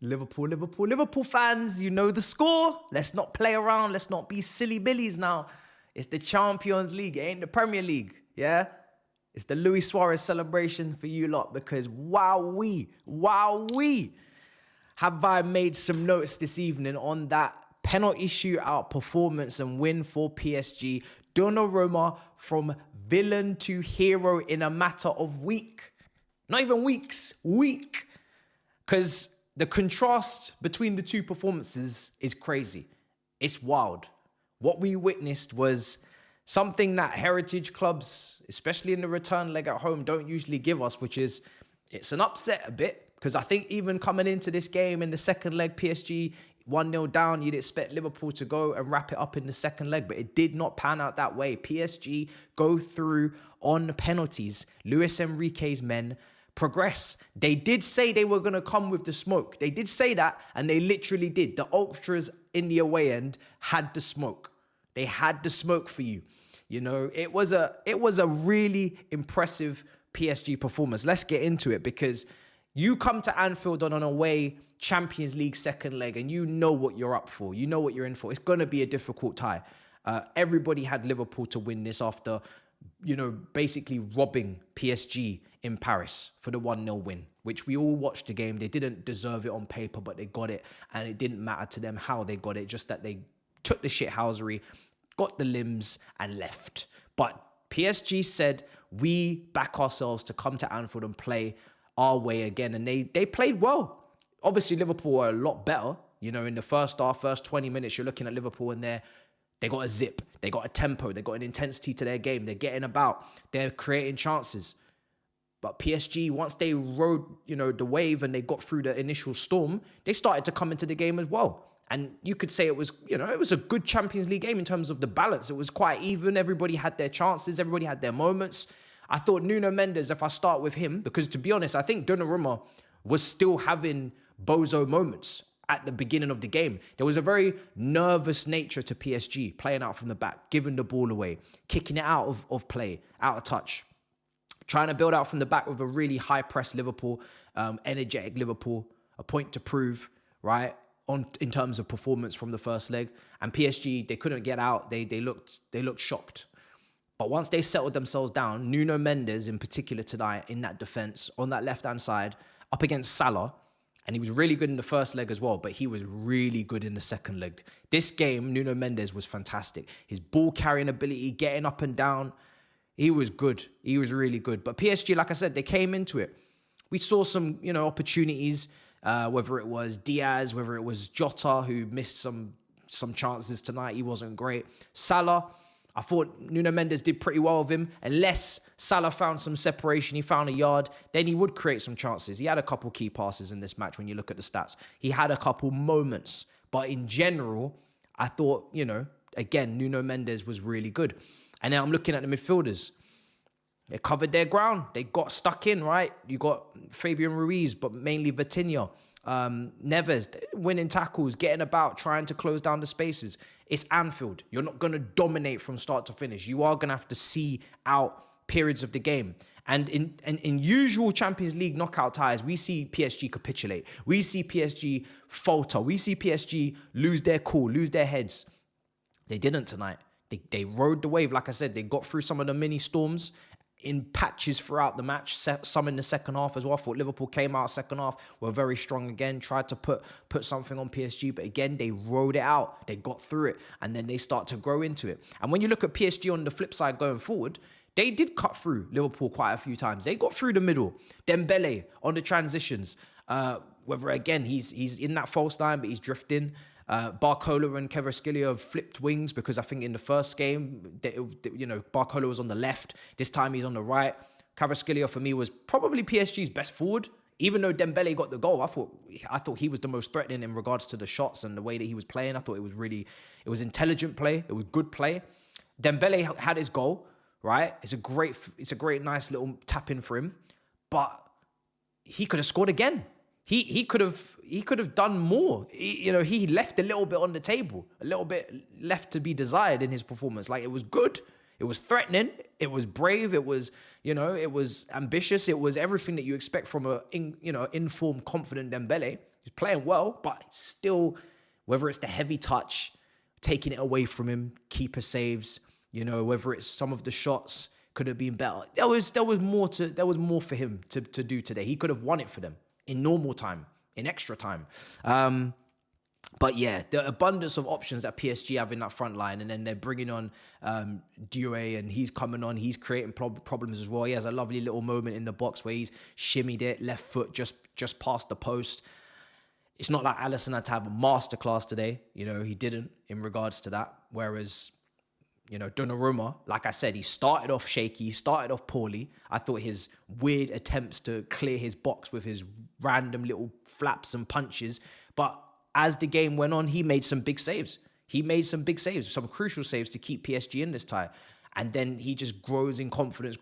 Liverpool fans, you know the score. Let's not play around. Let's not be silly billies now. It's the Champions League. It ain't the Premier League, yeah? It's the Luis Suarez celebration for you lot because wowee, have I made some notes this evening on that penalty shootout performance and win for PSG. Donnarumma from villain to hero in a matter of week. Not even weeks, week. Because the contrast between the two performances is crazy. It's wild. What we witnessed was something that heritage clubs, especially in the return leg at home, don't usually give us, which is it's an upset a bit. Because I think even coming into this game in the second leg, PSG 1-0 down, you'd expect Liverpool to go and wrap it up in the second leg, but it did not pan out that way. PSG go through on penalties. Luis Enrique's men progress. They did say they were going to come with the smoke. They did say that, and they literally did. The ultras in the away end had the smoke. They had the smoke for you. You know, it was a really impressive PSG performance. Let's get into it because you come to Anfield on an away Champions League second leg and you know what you're up for. You know what you're in for. It's going to be a difficult tie. Everybody had Liverpool to win this after, you know, basically robbing PSG in Paris for the 1-0 win, which we all watched the game. They didn't deserve it on paper, but they got it. And it didn't matter to them how they got it, just that they took the shithousery, got the limbs and left. But PSG said, we back ourselves to come to Anfield and play our way again, and they played well. Obviously, Liverpool were a lot better. You know, in the first half, first 20 minutes, you're looking at Liverpool and they got a zip, they got a tempo, they got an intensity to their game. They're getting about, they're creating chances. But PSG, once they rode, you know, the wave and they got through the initial storm, they started to come into the game as well. And you could say it was, you know, it was a good Champions League game in terms of the balance. It was quite even. Everybody had their chances. Everybody had their moments. I thought Nuno Mendes, if I start with him, because to be honest, I think Donnarumma was still having bozo moments at the beginning of the game. There was a very nervous nature to PSG, playing out from the back, giving the ball away, kicking it out of play, out of touch, trying to build out from the back with a really high-press Liverpool, energetic Liverpool, a point to prove, right, in terms of performance from the first leg. And PSG, they couldn't get out. They looked shocked. But once they settled themselves down, Nuno Mendes in particular tonight in that defence, on that left-hand side, up against Salah, and he was really good in the first leg as well, but he was really good in the second leg. This game, Nuno Mendes was fantastic. His ball-carrying ability, getting up and down, he was good. He was really good. But PSG, like I said, they came into it. We saw some, you know, opportunities, whether it was Diaz, whether it was Jota, who missed some chances tonight. He wasn't great. Salah, I thought Nuno Mendes did pretty well with him. Unless Salah found some separation, he found a yard, then he would create some chances. He had a couple key passes in this match when you look at the stats. He had a couple moments. But in general, I thought, you know, again, Nuno Mendes was really good. And now I'm looking at the midfielders. They covered their ground. They got stuck in, right? You got Fabian Ruiz, but mainly Vitinha. Neves, winning tackles, getting about, trying to close down the spaces. It's Anfield. You're not going to dominate from start to finish. You are going to have to see out periods of the game. And in usual Champions League knockout ties, we see PSG capitulate. We see PSG falter. We see PSG lose their cool, lose their heads. They didn't tonight. They rode the wave. Like I said, they got through some of the mini storms in patches throughout the match, some in the second half as well. I thought Liverpool came out second half, were very strong again, tried to put something on PSG, but again, they rode it out. They got through it, and then they start to grow into it. And when you look at PSG on the flip side going forward, they did cut through Liverpool quite a few times. They got through the middle. Dembele on the transitions, whether again, he's in that false line, but he's drifting. Barcola and Kvaratskhelia have flipped wings because I think in the first game, Barcola was on the left. This time he's on the right. Kvaratskhelia for me was probably PSG's best forward. Even though Dembele got the goal, I thought he was the most threatening in regards to the shots and the way that he was playing. I thought it was intelligent play. It was good play. Dembele had his goal, right? It's a great, nice little tap in for him, but he could have scored again. He could have done more. He left a little bit on the table, a little bit left to be desired in his performance. Like, it was good. It was threatening. It was brave. It was, it was ambitious. It was everything that you expect from informed, confident Dembele. He's playing well, but still, whether it's the heavy touch, taking it away from him, keeper saves, whether it's some of the shots could have been better. There was more for him to do today. He could have won it for them in normal time, in extra time. But yeah, the abundance of options that PSG have in that front line, and then they're bringing on Doué, and he's coming on. He's creating problems as well. He has a lovely little moment in the box where he's shimmied it, left foot just past the post. It's not like Alisson had to have a masterclass today. He didn't in regards to that. Whereas, Donnarumma, like I said, he started off shaky. He started off poorly. I thought his weird attempts to clear his box with his random little flaps and punches. But as the game went on, he made some big saves. Some crucial saves to keep PSG in this tie. And then he just grows in confidence.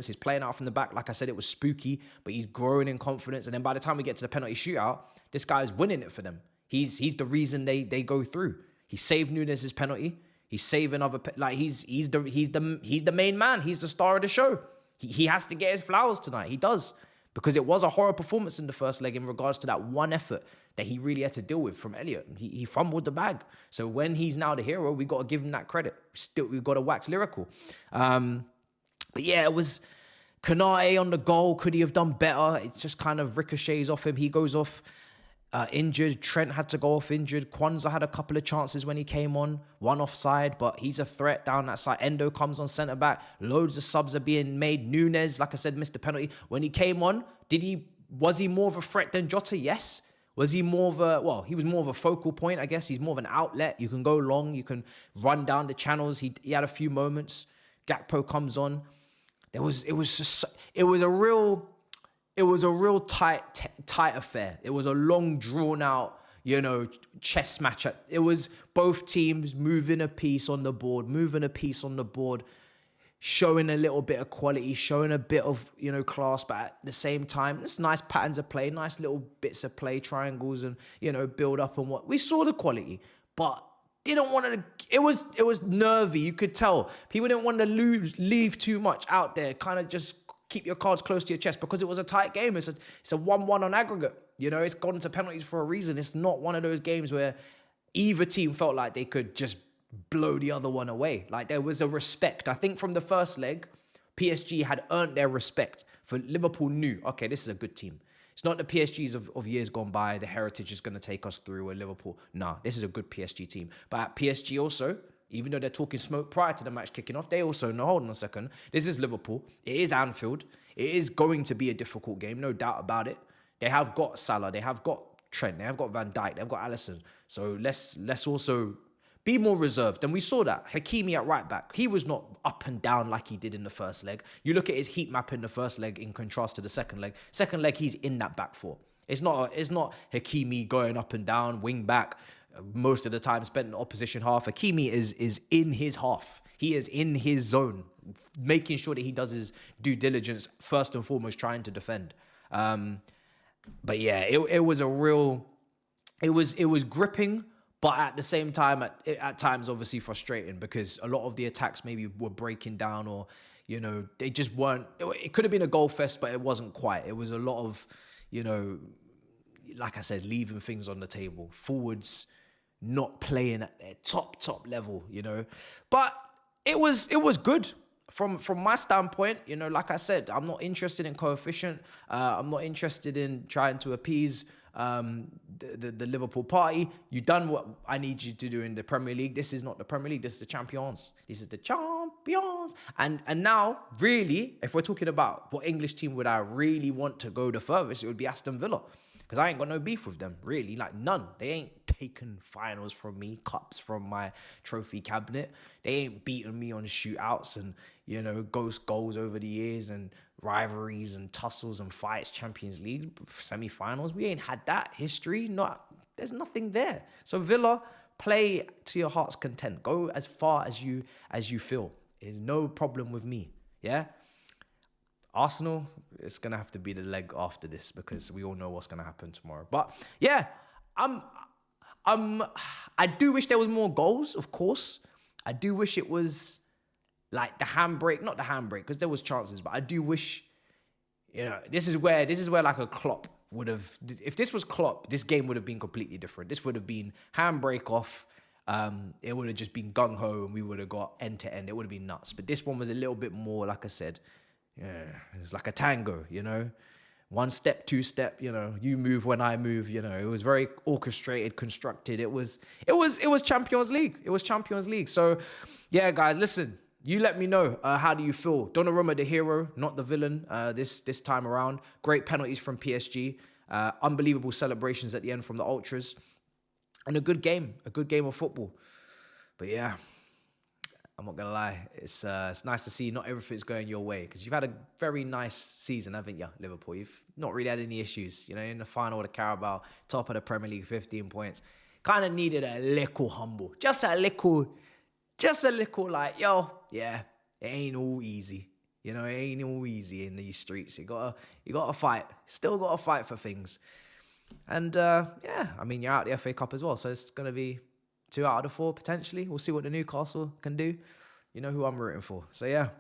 He's playing out from the back. Like I said, it was spooky, but he's growing in confidence. And then by the time we get to the penalty shootout, this guy is winning it for them. He's the reason they go through. He saved Núñez's penalty. He's saving other, he's the main man. He's the star of the show. He has to get his flowers tonight. He does. Because it was a horror performance in the first leg in regards to that one effort that he really had to deal with from Elliot. He fumbled the bag. So when he's now the hero, we got to give him that credit. Still, we've got to wax lyrical. But yeah, it was Konate on the goal. Could he have done better? It just kind of ricochets off him. He goes off injured. Trent had to go off injured. Kwanzaa had a couple of chances when he came on. One offside, but he's a threat down that side. Endo comes on centre-back. Loads of subs are being made. Núñez, like I said, missed the penalty. When he came on, was he more of a threat than Jota? Yes. Was he more of he was more of a focal point, I guess. He's more of an outlet. You can go long. You can run down the channels. He had a few moments. Gakpo comes on. It was a real tight affair. It was a long, drawn out, chess match. It was both teams moving a piece on the board, showing a little bit of quality, showing a bit of, class, but at the same time, it's nice patterns of play, nice little bits of play, triangles, and, build up and what. We saw the quality, but didn't want to, it was nervy. You could tell. People didn't want to leave too much out there, kind of just keep your cards close to your chest because it was a tight game. It's a 1-1 on aggregate. It's gone to penalties for a reason. It's not one of those games where either team felt like they could just blow the other one away. Like there was a respect. I think from the first leg, PSG had earned their respect. For Liverpool knew, okay, this is a good team. It's not the PSGs of years gone by. The heritage is going to take us through a Liverpool. Nah, this is a good PSG team. But at PSG also, even though they're talking smoke prior to the match kicking off, they also know, hold on a second, this is Liverpool. It is Anfield. It is going to be a difficult game, no doubt about it. They have got Salah. They have got Trent. They have got Van Dijk. They've got Alisson. So let's also be more reserved. And we saw that. Hakimi at right back. He was not up and down like he did in the first leg. You look at his heat map in the first leg in contrast to the second leg. Second leg, he's in that back four. It's not Hakimi going up and down, wing back, most of the time spent in the opposition half. Hakimi is in his half. He is in his zone, making sure that he does his due diligence, first and foremost, trying to defend. But yeah, it was gripping, but at the same time, at times, obviously frustrating because a lot of the attacks maybe were breaking down or, they just weren't. It could have been a goal fest, but it wasn't quite. It was a lot of, like I said, leaving things on the table. Forwards not playing at their top level, But it was good. From my standpoint, like I said, I'm not interested in coefficient. I'm not interested in trying to appease the Liverpool party. You've done what I need you to do in the Premier League. This is not the Premier League. This is the Champions. This is the Champions. And now, really, if we're talking about what English team would I really want to go the furthest, it would be Aston Villa. Because I ain't got no beef with them, really. Like, none. They ain't taken finals from me, cups from my trophy cabinet. They ain't beaten me on shootouts and, ghost goals over the years and rivalries and tussles and fights, Champions League, semi-finals. We ain't had that history. There's nothing there. So Villa, play to your heart's content. Go as far as you feel. There's no problem with me, yeah? Arsenal, it's going to have to be the leg after this because we all know what's going to happen tomorrow. But yeah, I do wish there was more goals, of course. I do wish it was like the handbrake, not the handbrake, because there was chances, but I do wish, this is where like a Klopp would have, if this was Klopp, this game would have been completely different. This would have been handbrake off. It would have just been gung-ho and we would have got end to end. It would have been nuts. But this one was a little bit more, like I said, it was like a tango, one step, two step, you move when I move, it was very orchestrated, constructed. It was Champions League. It was Champions League. So yeah, guys, listen, you let me know. How do you feel? Donnarumma, the hero, not the villain, this time around. Great penalties from PSG. Unbelievable celebrations at the end from the ultras. And a good game of football. But yeah, I'm not going to lie. It's nice to see not everything's going your way, because you've had a very nice season, haven't you, Liverpool? You've not really had any issues. In the final of the Carabao, top of the Premier League, 15 points. Kind of needed a little humble. Just a little like, yeah, it ain't all easy. It ain't all easy in these streets. You gotta fight. Still gotta fight for things. And yeah, I mean, you're out the FA Cup as well, so it's going to be 2 out of the 4 potentially. We'll see what the Newcastle can do. You know who I'm rooting for. So yeah.